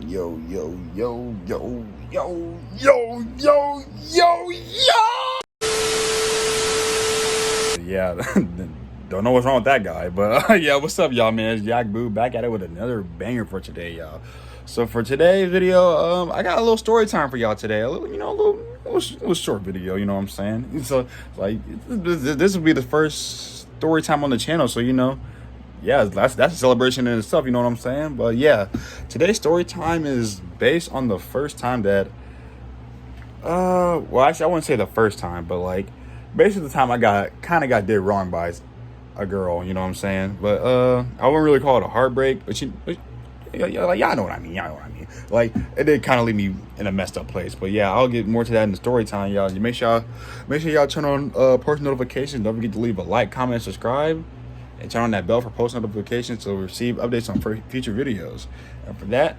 Yo, yo, yo, yo, yo, yo, yo, yo, yo. Yeah, don't know what's wrong with that guy, but yeah, what's up, y'all, man? It's Jack Boo back at it with another banger for today, y'all. So for today's video, I got a little story time for y'all today. A little short video, you know what I'm saying? So like, this will be the first story time on the channel, so yeah, that's a celebration in itself, you know what I'm saying? But yeah, today's story time is based on the first time that, well, actually, I wouldn't say the first time, but like, basically the time I got did wrong by a girl, you know what I'm saying? But I wouldn't really call it a heartbreak, but like, y'all know what I mean. Y'all know what I mean. Like, it did kind of leave me in a messed up place. But yeah, I'll get more to that in the story time, y'all. You make sure y'all turn on post notifications. Don't forget to leave a like, comment, subscribe, and turn on that bell for post notifications to receive updates on future videos. And for that,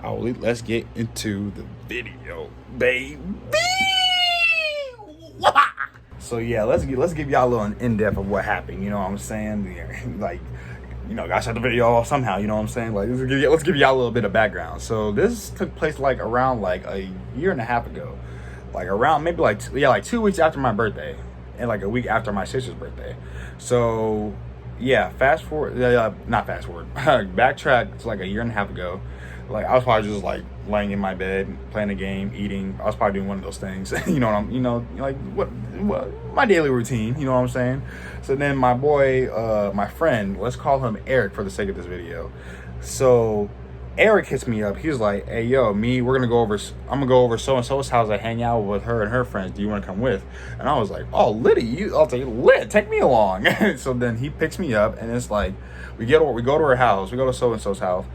let's get into the video, baby. So yeah, let's give y'all a little in-depth of what happened. You know what I'm saying? Yeah, like, gotta shut the video off somehow. You know what I'm saying? Like, let's give y'all a little bit of background. So this took place like around like a year and a half ago, like around maybe like 2 weeks after my birthday, and like a week after my sister's birthday. So yeah, backtrack to like a year and a half ago. Like, I was probably just like laying in my bed, playing a game, eating. I was probably doing one of those things. Like what my daily routine, you know what I'm saying? So then my boy, my friend, let's call him Eric for the sake of this video. So Eric hits me up. He's like, "Hey, yo, I'm gonna go over so-and-so's house. I hang out with her and her friends. Do you want to come with?" And I was like, "Oh, Liddy, I'll take lit. Take me along." So then he picks me up, and it's like, we go to her house. We go to so-and-so's house.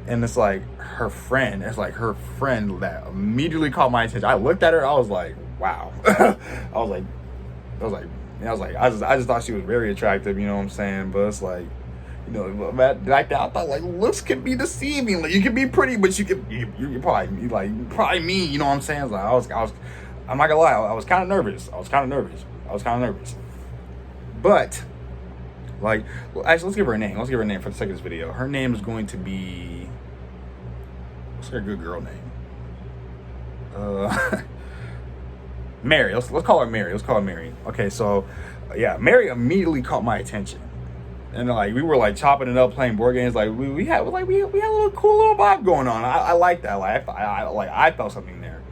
And it's like her friend that immediately caught my attention. I looked at her, I was like, wow. I just thought she was very attractive, you know what I'm saying? But it's like, back then I thought like looks can be deceiving. Like, you can be pretty, but you probably me, you know what I'm saying? It's like I'm not gonna lie, I was kind of nervous. But like, well, actually, let's give her a name. Let's give her a name for the sake of this video. Her name is going to be, what's her good girl name? Mary. Let's call her Mary. Okay, so yeah, Mary immediately caught my attention, and like we were like chopping it up, playing board games. Like we had a little cool little vibe going on. I like that. Like I felt something there.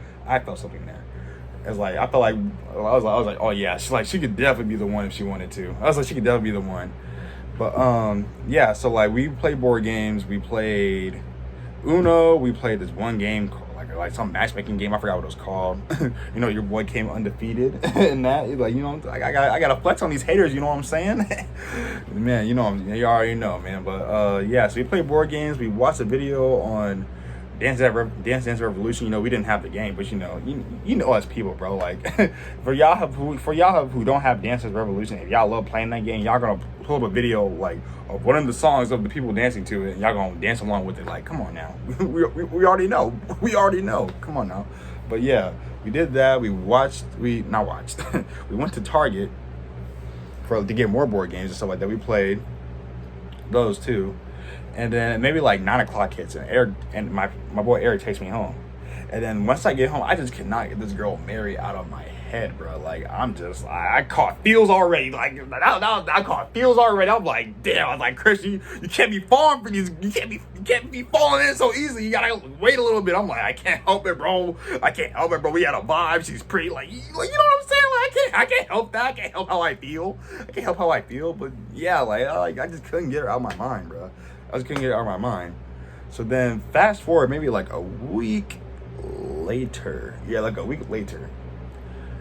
It's like I felt like I was like, oh yeah, she could definitely be the one if she wanted to. I was like, she could definitely be the one. But yeah, so like we played board games, we played Uno, we played this one game called, like some matchmaking game. I forgot what it was called. Your boy came undefeated in that. Like, I gotta flex on these haters. You know what I'm saying? Man, you already know, man. But yeah, so we played board games. We watched a video on Dance Dance Revolution. We didn't have the game, but you know us people, bro. Like, for y'all who don't have Dance Dance Revolution, if y'all love playing that game, y'all gonna pull up a video like of one of the songs of the people dancing to it, and y'all gonna dance along with it. Like, come on now, we already know. Come on now. But yeah, we did that. We went to Target to get more board games and stuff like that. We played those too. And then maybe like 9 o'clock hits, and my boy Eric takes me home. And then once I get home, I just cannot get this girl Mary out of my head, bro. Like, I caught feels already. Like, I caught feels already. I'm like, damn. I was like, Chris, you can't be falling for these. You can't be falling in so easily. You gotta wait a little bit. I'm like, I can't help it, bro. We had a vibe. She's pretty. Like, you know what I'm saying? Like, I can't help that. I can't help how I feel. But yeah, I just couldn't get her out of my mind, bro. So then fast forward maybe like a week later. Yeah, like a week later.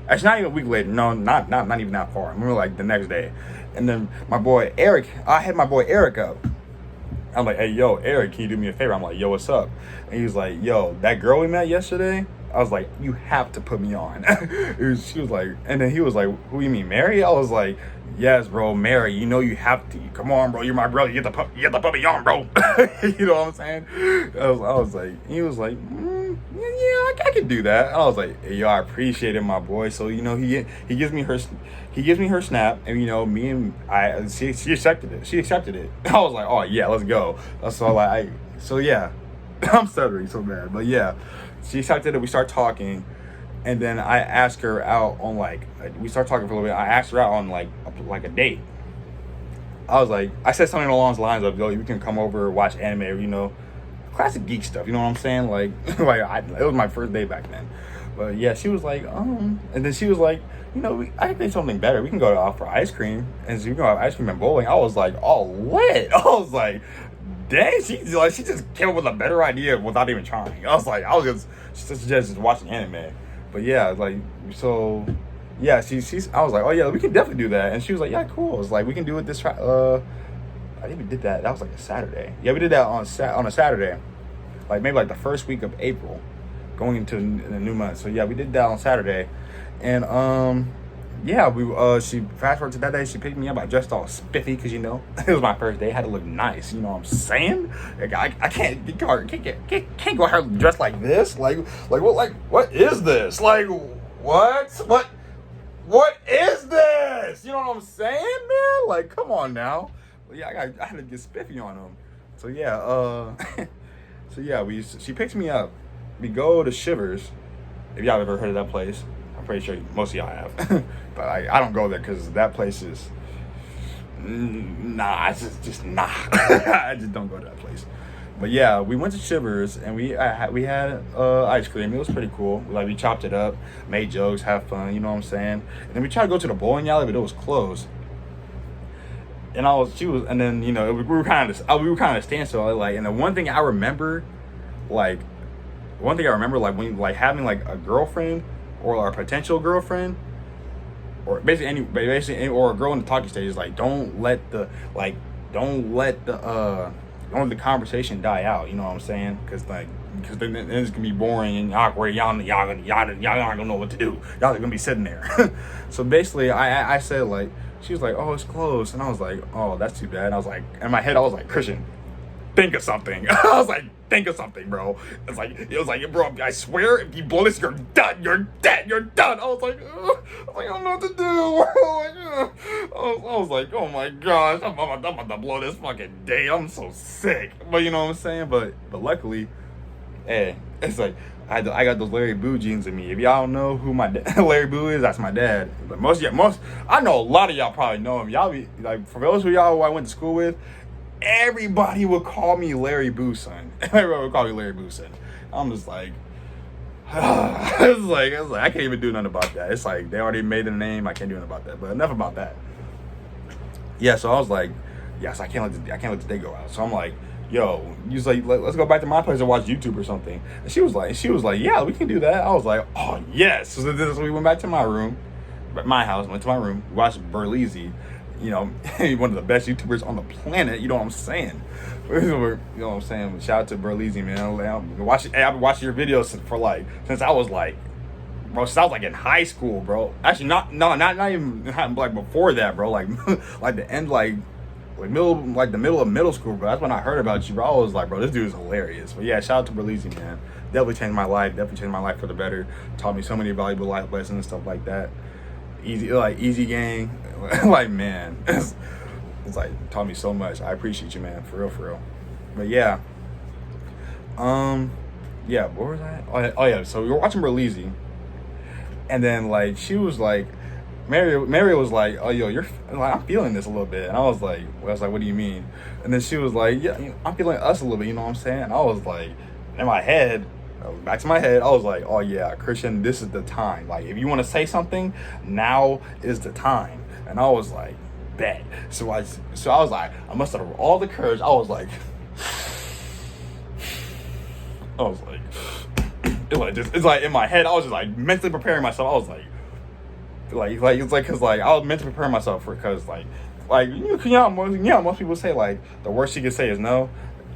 Actually, not even a week later. No, not even that far. I remember like the next day. And then I had my boy Eric up. I'm like, "Hey, yo, Eric, can you do me a favor?" I'm like, "Yo, what's up?" And he was like, "Yo, that girl we met yesterday," I was like, "You have to put me on." She was like, and then he was like, "Who you mean, Mary?" I was like, "Yes, bro, Mary. You have to. Come on, bro. You're my brother. You have to put me on, bro." You know what I'm saying? I was like, he was like, yeah, I can do that. I was like, "Hey, yo, I appreciate it, my boy." So he gives me her snap, and she accepted it. I was like, "Oh yeah, let's go." So yeah. I'm stuttering so bad. But yeah, she accepted it. We start talking. And then I asked her out on like, we start talking for a little bit. I asked her out on like a date. I was like, I said something along the lines of, yo, you can come over, watch anime, you know, classic geek stuff. You know what I'm saying? Like, it was my first day back then. But yeah, she was like, and then she was like, you know, I can think something better. We can go out for ice cream, and so we can go have ice cream and bowling. I was like, oh, lit. I was like, dang, she just came up with a better idea without even trying. I was just watching anime. But yeah, like, so yeah, I was like, oh yeah, we can definitely do that. And she was like, yeah, cool. It's like, we can do it this I think we did that. That was like a Saturday. Yeah, we did that on a Saturday, like maybe like the first week of April, going into the new month. So yeah, we did that on Saturday, and yeah, she fast forward to that day. She picked me up. I dressed all spiffy because, you know, it was my first day. I had to look nice. You know what I'm saying? Like, I can't go out here dressed like this. Like what is this? Like what is this? You know what I'm saying, man? Like, come on now. But yeah, I had to get spiffy on them. So yeah, she picks me up. We go to Shivers. If y'all ever heard of that place, I'm pretty sure most of y'all have. But I don't go there because that place is, nah, it's just nah. I just don't go to that place. But yeah, we went to Shivers and we had ice cream. It was pretty cool. Like, we chopped it up, made jokes, have fun. You know what I'm saying? And then we tried to go to the bowling alley, but it was closed. And and then, you know, we were kind of standstill. Like, and the one thing I remember, like when having like a girlfriend or a potential girlfriend, or basically any, or a girl in the talking stage, is like, don't let the conversation die out. You know what I'm saying? Because then it's gonna be boring and awkward. Y'all not gonna know what to do. Y'all are gonna be sitting there. So basically, I said, like, she was like, oh, it's closed, and I was like, oh, that's too bad. And I was like, in my head, I was like, Christian, think of something. I was like, think of something, bro. It was like, bro, I swear, if you blow this, you're done. You're dead. You're done. I was like, I don't know what to do. I was like, oh my gosh, I'm about to blow this fucking day. I'm so sick. But you know what I'm saying? But luckily, hey, it's like, I got those Larry Boo genes in me. If y'all don't know who my Larry Boo is, that's my dad. But I know a lot of y'all probably know him. Y'all be like, for those of y'all who I went to school with, everybody would call me Larry Boo son. Everybody would call me Larry Boo son. I'm just like, it's like I can't even do nothing about that. It's like they already made the name. I can't do nothing about that. But enough about that. Yeah, so I was like, yes, I can't let the day go out. So I'm like, yo, he's like, let's go back to my place and watch YouTube or something. And she was like, yeah, we can do that. I was like, oh yes. So we went back to my room, went to my room, watched Berleezy, you know, one of the best YouTubers on the planet. You know what I'm saying? You know what I'm saying? Shout out to Berleezy, man. I've been watching your videos since I was like in high school, bro. Actually, not even like before that, bro. Like like the end, like the middle of middle school, bro. That's when I heard about you, bro. I was like, bro, this dude is hilarious. But yeah, shout out to Berleezy, man. Definitely changed my life for the better. Taught me so many valuable life lessons and stuff like that. Easy gang. Like, man, it's like taught me so much. I appreciate you, man, for real. But yeah, yeah, what was that? Oh yeah, so we were watching Berleezy, and then like she was like, Mary was like, oh yo, I'm feeling this a little bit, and I was like, what do you mean? And then she was like, yeah, I'm feeling us a little bit, you know what I'm saying? And I was like, in my head, back to my head, I was like, oh yeah, Christian, this is the time. Like, if you want to say something, now is the time. And I was like, bet. So I was like, I must have all the courage. I was like, it's like in my head, I was just like mentally preparing myself. I was like it's like, cause like I was mentally preparing myself because you know most people say like the worst she can say is no.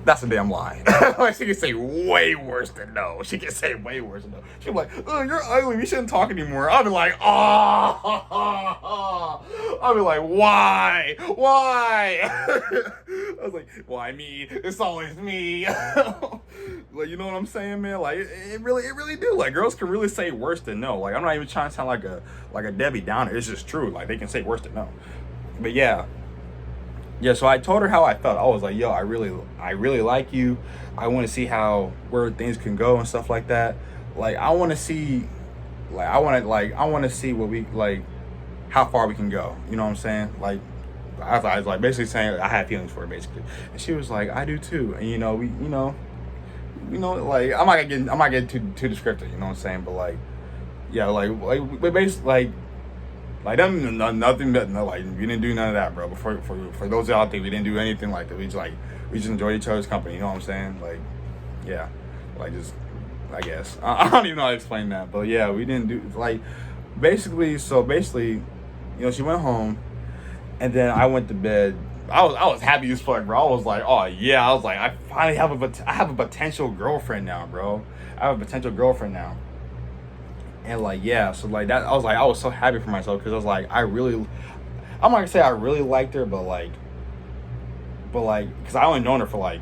That's a damn lie. Like, she can say way worse than no. She can say way worse than no. She'll be like, oh, you're ugly. We shouldn't talk anymore. I'll be like, oh. I'll be like, why? I was like, why me? It's always me. Like, you know what I'm saying, man? Like, it really do. Like, girls can really say worse than no. Like, I'm not even trying to sound like a Debbie Downer. It's just true. Like, they can say worse than no. But yeah. yeah, so I told her how I felt. I was like, yo, I really like you. I want to see where things can go and stuff like that. Like, I want to see, I want to see what we like, how far we can go. You know what I'm saying? Like, I was like basically saying I had feelings for her basically, and she was like, I do too. And like I'm not getting too descriptive. You know what I'm saying? But like, yeah, but basically nothing but no, like we didn't do none of that, bro. But for those out there, we didn't do anything like that. We just enjoyed each other's company. You know what I'm saying? Like, yeah, like just I guess I don't even know how to explain that, but yeah, we didn't do like basically, she went home, and then I went to bed. I was happy as fuck, bro. I was like, oh yeah, I was like, I finally have a potential girlfriend now, bro. I have a potential girlfriend now. And like, yeah, so like that, I was so happy for myself because I was like, I'm not gonna say I really liked her, but like, because I only known her for like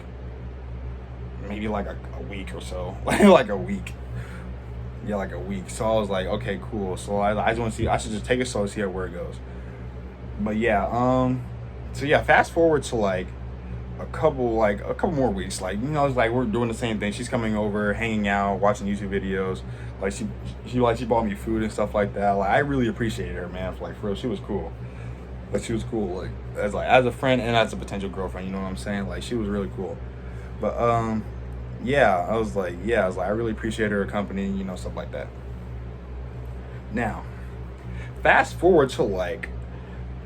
maybe like a week or so, like a week. Yeah, like a week. So I was like, okay, cool. So I just want to see. I should just take it slow, see where it goes. But yeah, so yeah, fast forward to like a couple more weeks. Like, it's like we're doing the same thing. She's coming over, hanging out, watching YouTube videos. Like she bought me food and stuff like that. Like, I really appreciated her, man. Like, for real, she was cool. Like, she was cool. Like as a friend and as a potential girlfriend. You know what I'm saying? Like, she was really cool. But yeah, I was like, I really appreciate her company. Stuff like that. Now, fast forward to like,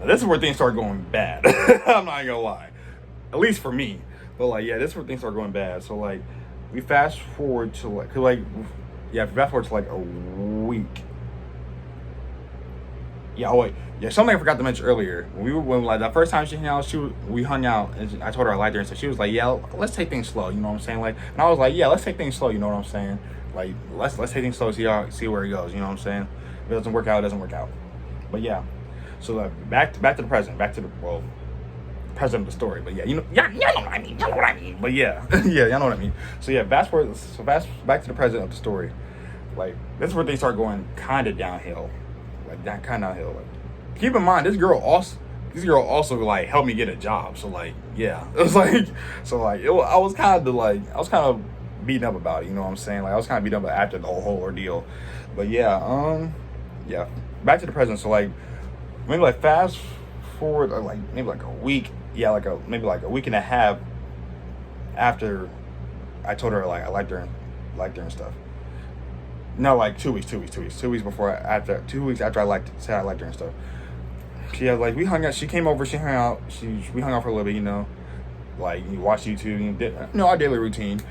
this is where things start going bad. I'm not gonna lie. At least for me. But like, yeah, this is where things start going bad. So like, we fast forward to like, fast forward to like a week. Yeah, oh wait, yeah, something I forgot to mention earlier. When like the first time she hung out, we hung out, and I told her I liked her, and so she was like, yeah, let's take things slow. You know what I'm saying? Like, and I was like, yeah, let's take things slow. You know what I'm saying? Like, let's take things slow, see where it goes. You know what I'm saying? If it doesn't work out, it doesn't work out. But yeah, so back to the present, present of the story. But yeah, you know what I mean. But yeah, yeah, y'all know what I mean. So yeah, back to the present of the story. Like, this is where things start going kind of downhill. Like, that kind of downhill. Like, keep in mind, this girl also like helped me get a job. So like, yeah, it was like, I was kind of beaten up about it. You know what I'm saying? Like, I was kind of beaten up after the whole ordeal. But yeah, yeah, back to the present. So like, maybe like fast forward, like maybe like a week. Yeah, maybe like a week and a half after I told her like I liked her and stuff. No, like 2 weeks. 2 weeks before, after 2 weeks after said I liked her and stuff. She had like, we hung out. She came over. She hung out. We hung out for a little bit. Like, you watch YouTube. Did, our daily routine.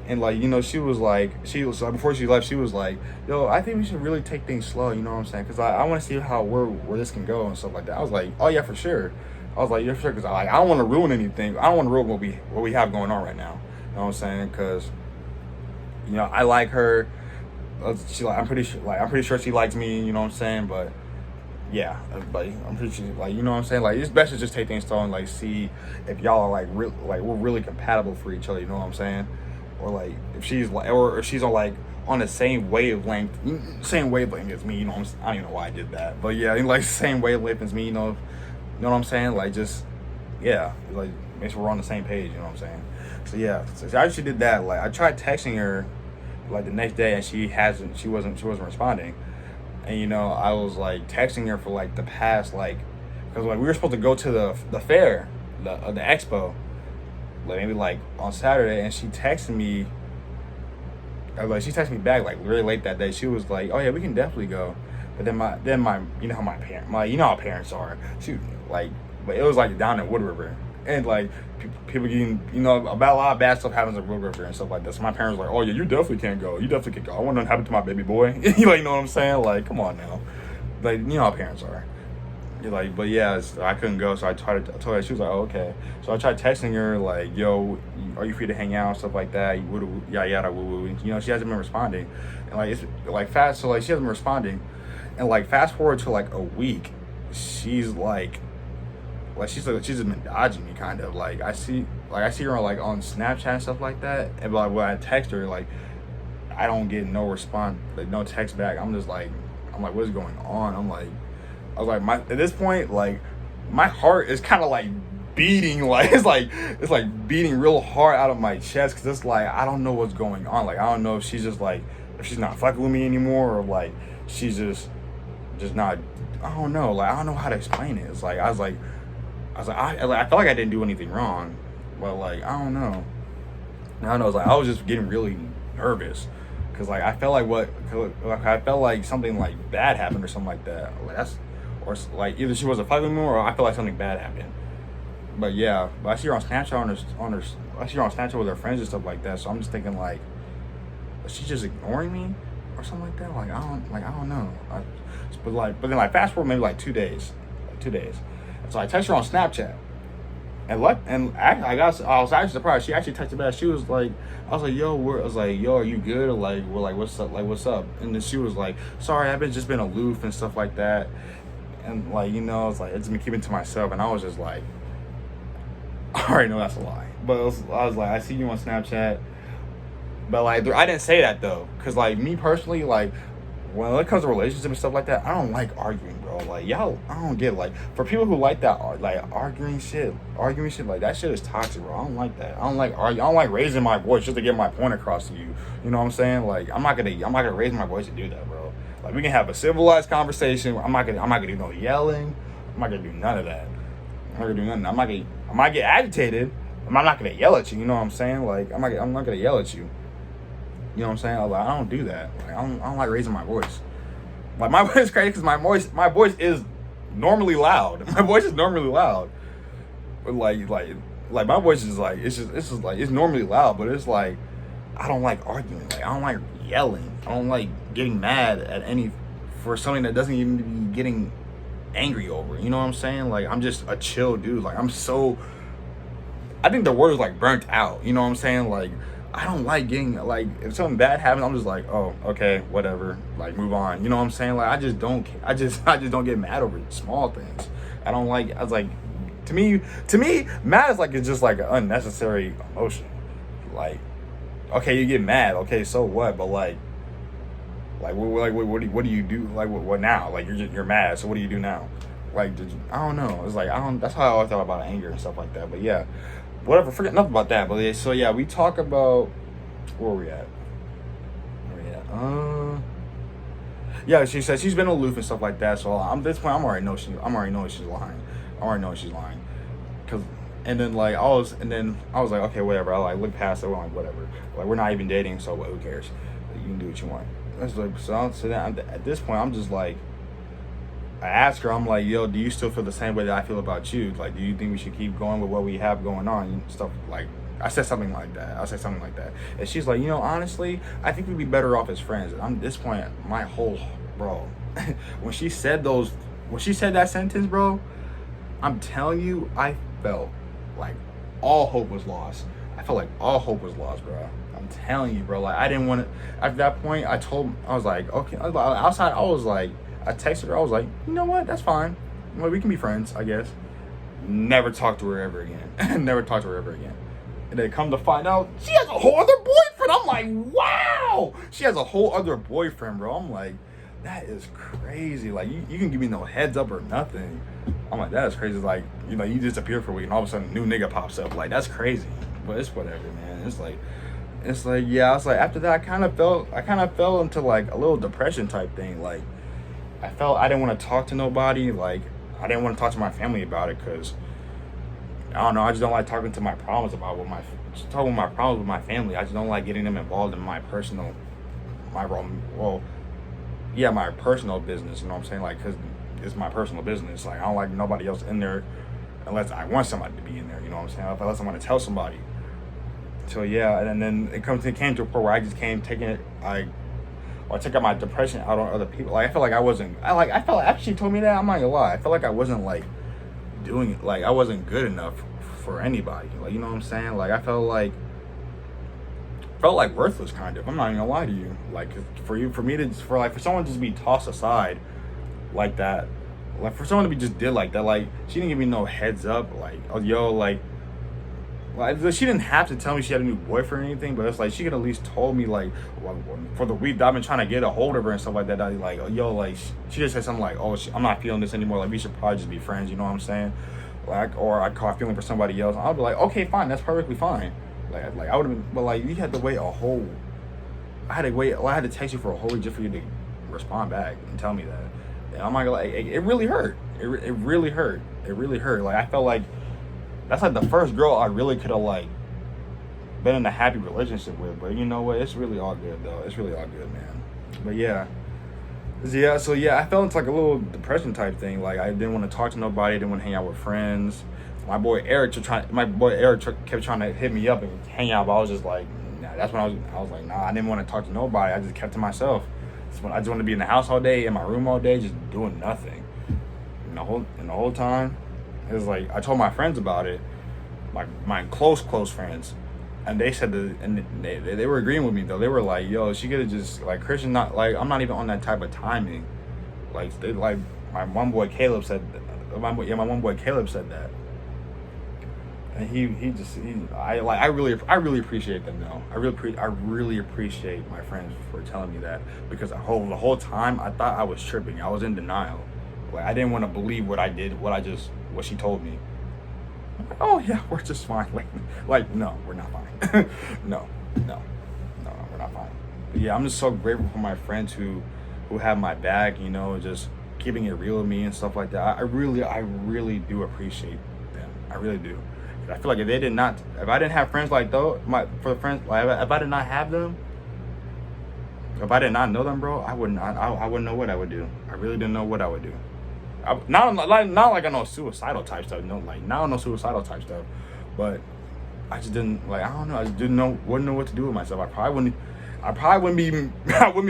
And like, she was like, before she left, she was like, yo, I think we should really take things slow. You know what I'm saying? Because I want to see where this can go and stuff like that. I was like, oh yeah, for sure. I was like, yeah, for sure. Because I don't want to ruin anything. I don't want to ruin what we have going on right now. You know what I'm saying? Because I like her. I'm pretty sure she likes me. You know what I'm saying? But yeah, everybody, I'm pretty sure, like, you know what I'm saying? Like, it's best to just take things slow and like see if y'all are like we're really compatible for each other. You know what I'm saying? Or like if she's on the same wavelength as me. I don't even know why I did that, but yeah, like same wavelength as me. You know what I'm saying? Like, just, yeah, like, make sure we're on the same page. You know what I'm saying? So yeah, so I actually did that. Like, I tried texting her like the next day, and she wasn't responding. And I was like texting her for like the past, like, because like we were supposed to go to the fair, the expo, like maybe like on Saturday, and she texted me back like really late that day. She was like, oh yeah, we can definitely go. But then my how parents are. She like, but it was like down in Wood River, and like people getting, about a lot of bad stuff happens in Wood River and stuff like that. So my parents were like, oh yeah, you definitely can't go. You definitely can't go. I want nothing to happen to my baby boy. You know what I'm saying? Like, come on now. Like, how parents are. You're like, but yeah, I couldn't go. So I told her. She was like, oh, okay. So I tried texting her like, yo, are you free to hang out and stuff like that? Yada yada woo woo. And, she hasn't been responding. And like, it's like fast. So like, she hasn't been responding. And like, fast forward to like a week, she's she's just been dodging me, kind of. Like, I see her like on Snapchat and stuff like that, and like when I text her, like, I don't get no response, like no text back. I'm like, what is going on? I was like, at this point, like, my heart is kind of like beating, like it's like beating real hard out of my chest, because it's like I don't know what's going on. Like I don't know if she's just like, if she's not fucking with me anymore, or like she's just not. I don't know. Like I don't know how to explain it. It's like I felt like I didn't do anything wrong, but like I don't know. It's like I was just getting really nervous, because like I felt like something like bad happened or something like that. Like or like either she wasn't fucking with me, or I feel like something bad happened. But yeah, but I see her on Snapchat I see her on Snapchat with her friends and stuff like that. So I'm just thinking like, is she just ignoring me or something like that? Like I don't know. But then fast forward maybe like 2 days. So I texted her on Snapchat, and I was actually surprised. She actually texted back. She was like, I was like, yo, are you good? Or like, we're like, what's up? And then she was like, sorry, I've just been aloof and stuff like that. And like, it's like, it's been keeping to myself. And I was just like, I already know that's a lie. But I was like, I see you on Snapchat. But like, I didn't say that though. Cause like me personally, like when it comes to relationships and stuff like that, I don't like arguing, bro. Like y'all, I don't get, like, for people who like that, like arguing shit, like that shit is toxic, bro. I don't like that. I don't like raising my voice just to get my point across to you. You know what I'm saying? Like I'm not gonna raise my voice to do that, bro. Like we can have a civilized conversation. I'm not gonna do no yelling. I'm not gonna do none of that. I'm not gonna do nothing. I might get agitated. I'm not gonna yell at you. You know what I'm saying? Like I'm not gonna yell at you. You know what I'm saying? I don't do that. Like, I don't like raising my voice. Like my voice is crazy because my voice is normally loud. My voice is normally loud. But like my voice is like, it's normally loud, but it's like I don't like arguing. Like I don't like yelling. I don't like getting mad at for something that doesn't even be getting angry over. You know what I'm saying? Like I'm just a chill dude. Like I think the word is like burnt out. You know what I'm saying? Like I don't like getting, like, if something bad happens, I'm just like, oh, okay, whatever, like move on. You know what I'm saying? Like I just don't don't get mad over small things. I was like, to me, mad is like, it's just like an unnecessary emotion. Like, okay, you get mad, okay, so what? But like what do you do? Like what now? Like you're mad, so what do you do now? Like I don't know. It's like that's how I always thought about anger and stuff like that. But yeah, whatever. Forget enough about that. But so yeah, we talk about where we at. Yeah, she said she's been aloof and stuff like that. So at this point, I'm already know she's lying. And then I was like, okay, whatever. I like look past it. I'm like, whatever. Like we're not even dating, so who cares? Like, you can do what you want. That's like, so then at this point, I'm just like, I asked her, I'm like, yo, do you still feel the same way that I feel about you? Like, do you think we should keep going with what we have going on and stuff? Like, I said something like that. And she's like, honestly, I think we'd be better off as friends. And at this point, bro, when she said that sentence, bro, I'm telling you, I felt like all hope was lost. Bro. I'm telling you, bro. Like, I didn't want to, at that point, I was like, okay, outside, I texted her, I was like, you know what, that's fine. Well, we can be friends, I guess. Never talked to her ever again. And then come to find out, she has a whole other boyfriend. I'm like, wow! She has a whole other boyfriend, bro. I'm like, that is crazy. Like, you can give me no heads up or nothing. I'm like, that is crazy. Like, you disappear for a week and all of a sudden a new nigga pops up. Like, that's crazy. But it's whatever, man. It's like, yeah, it's like, after that, I kind of fell into like a little depression type thing. Like, I didn't want to talk to nobody. Like, I didn't want to talk to my family about it because, I don't know, I just don't like talking to my problems with my family. I just don't like getting them involved in my personal business, you know what I'm saying? Like, because it's my personal business. Like, I don't like nobody else in there unless I want somebody to be in there, you know what I'm saying? Unless I want to tell somebody. So, yeah, and then it came to a point where I just I took out my depression out on other people. Like, I felt like she told me that, I'm not gonna lie. I felt like I wasn't, like, doing it. Like, I wasn't good enough for anybody. Like, you know what I'm saying? Like, I felt like worthless, kind of. I'm not even gonna lie to you. Like, for someone to just be tossed aside like that, like, for someone to be just did like that, like, she didn't give me no heads up, like, oh, yo, like, she didn't have to tell me she had a new boyfriend or anything, but it's like she could at least told me, like, for the week that I've been trying to get a hold of her and stuff like that, like, yo, like, she just said something like, oh, I'm not feeling this anymore, like, we should probably just be friends, you know what I'm saying? like, or I caught feeling for somebody else, I'll be like, okay, fine, that's perfectly fine. Like I would have been, but like you had to wait a whole. I had to wait. Well, I had to text you for a whole week just for you to respond back and tell me that. And I'm like, it really hurt. It really hurt. It really hurt. Like I felt like that's like the first girl I really could have like been in a happy relationship with. But you know what? It's really all good though. It's really all good, man. But yeah. So I felt it's like a little depression type thing. Like I didn't want to talk to nobody. Didn't want to hang out with friends. My boy Eric kept trying to hit me up and hang out, but I was just like, nah. That's when I was like, nah. I didn't want to talk to nobody. I just kept to myself. I just want to be in the house all day, in my room all day, just doing nothing. And the whole time, it was like I told my friends about it, my close friends, and they said they were agreeing with me though. They were like, yo, she could have just like Christian, not like I'm not even on that type of timing. Like my one boy Caleb said that. And I really appreciate them though. I really appreciate my friends for telling me that, because the whole time I thought I was tripping. I was in denial. Like I didn't want to believe what I did, what she told me. I'm like, oh yeah, we're just fine. Like no, we're not fine. no, we're not fine. But yeah, I'm just so grateful for my friends who have my back, you know, just keeping it real with me and stuff like that. I really do appreciate them. I really do. I feel like if I didn't have friends like those, if I did not have them, if I did not know them, bro, I wouldn't know what I would do. I really didn't know what I would do. Not like I know suicidal type stuff, but I just didn't, like, I don't know, I just wouldn't know what to do with myself. I probably wouldn't be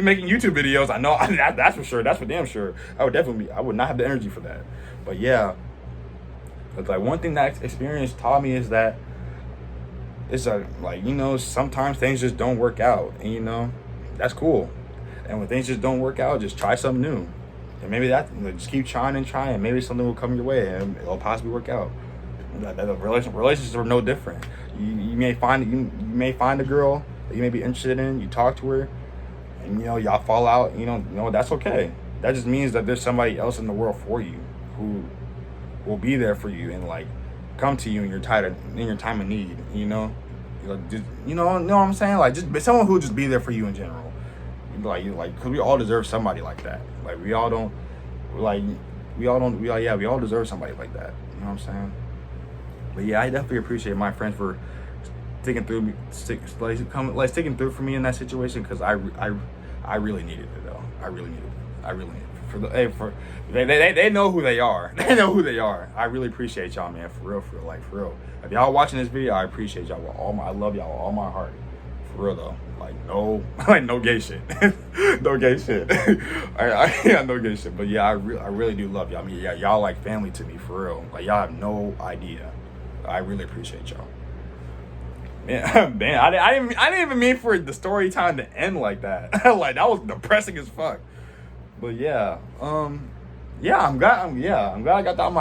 making YouTube videos. I know that's for sure. That's for damn sure. I would not have the energy for that. But yeah. It's like one thing that experience taught me is that it's like, you know, sometimes things just don't work out, and you know, that's cool. And when things just don't work out, just try something new, and maybe just keep trying, and maybe something will come your way and it'll possibly work out. Relationships are no different. You may find a girl that you may be interested in. You talk to her, and you know y'all fall out. You know that's okay. That just means that there's somebody else in the world for you who will be there for you and like come to you in your time of need, you know what I'm saying? Like just someone who just be there for you in general, like because we all deserve somebody like that. Like we all deserve somebody like that. You know what I'm saying? But yeah, I definitely appreciate my friends for sticking through for me in that situation, because I really needed it though. I really needed it. They know who they are. They know who they are. I really appreciate y'all, man. For real. If y'all watching this video, I appreciate y'all I love y'all with all my heart. For real though. Like no gay shit. No gay shit. No gay shit. But yeah, I really do love y'all. I mean, yeah, y'all like family to me, for real. Like y'all have no idea. I really appreciate y'all. Man, I didn't even mean for the story time to end like that. Like that was depressing as fuck. But yeah, I'm glad I got that off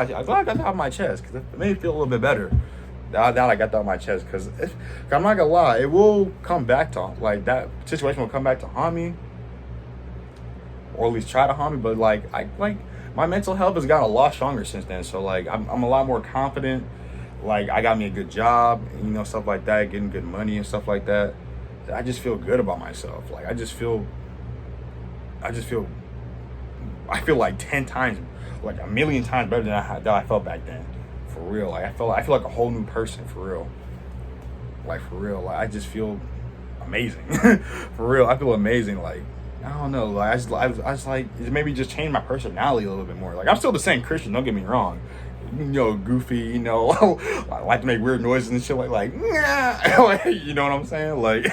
my chest, because it made me feel a little bit better. Now that I got that off my chest, because I'm not gonna lie, it will come back to, like, that situation will come back to haunt me, or at least try to haunt me. But like my mental health has gotten a lot stronger since then. So like I'm a lot more confident. Like I got me a good job, you know, stuff like that, getting good money and stuff like that. I just feel good about myself. Like I feel like 10 times, like a million times better than I felt back then. For real. Like I feel like a whole new person, for real. Like I just feel amazing. For real. I feel amazing. Like I don't know. Like I just like, it maybe just changed my personality a little bit more. Like I'm still the same Christian, don't get me wrong. You know, goofy, you know, I like to make weird noises and shit like nah. You know what I'm saying? Like,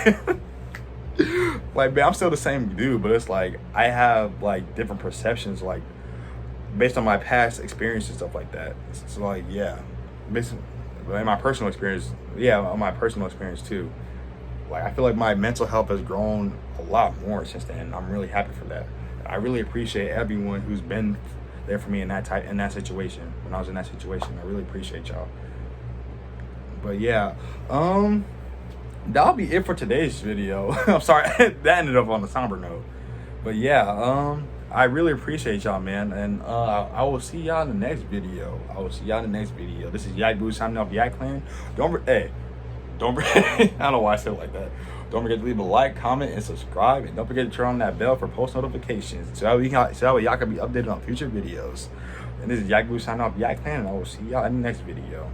man, I'm still the same dude, but it's like I have like different perceptions, like based on my past experiences and stuff like that. So like, yeah, basically, in my personal experience, on my personal experience too. Like I feel like my mental health has grown a lot more since then, and I'm really happy for that. I really appreciate everyone who's been there for me in that situation, when I was in that situation. I really appreciate y'all. But yeah, that'll be it for today's video. I'm sorry, that ended up on a somber note. But yeah, I really appreciate y'all, man. And I will see y'all in the next video. This is Yak Boo signing off Yak Clan. Don't I don't know why I said it like that. Don't forget to leave a like, comment, and subscribe. And don't forget to turn on that bell for post notifications. So that way y'all can be updated on future videos. And this is Yak Boo signing off Yak Clan. And I will see y'all in the next video.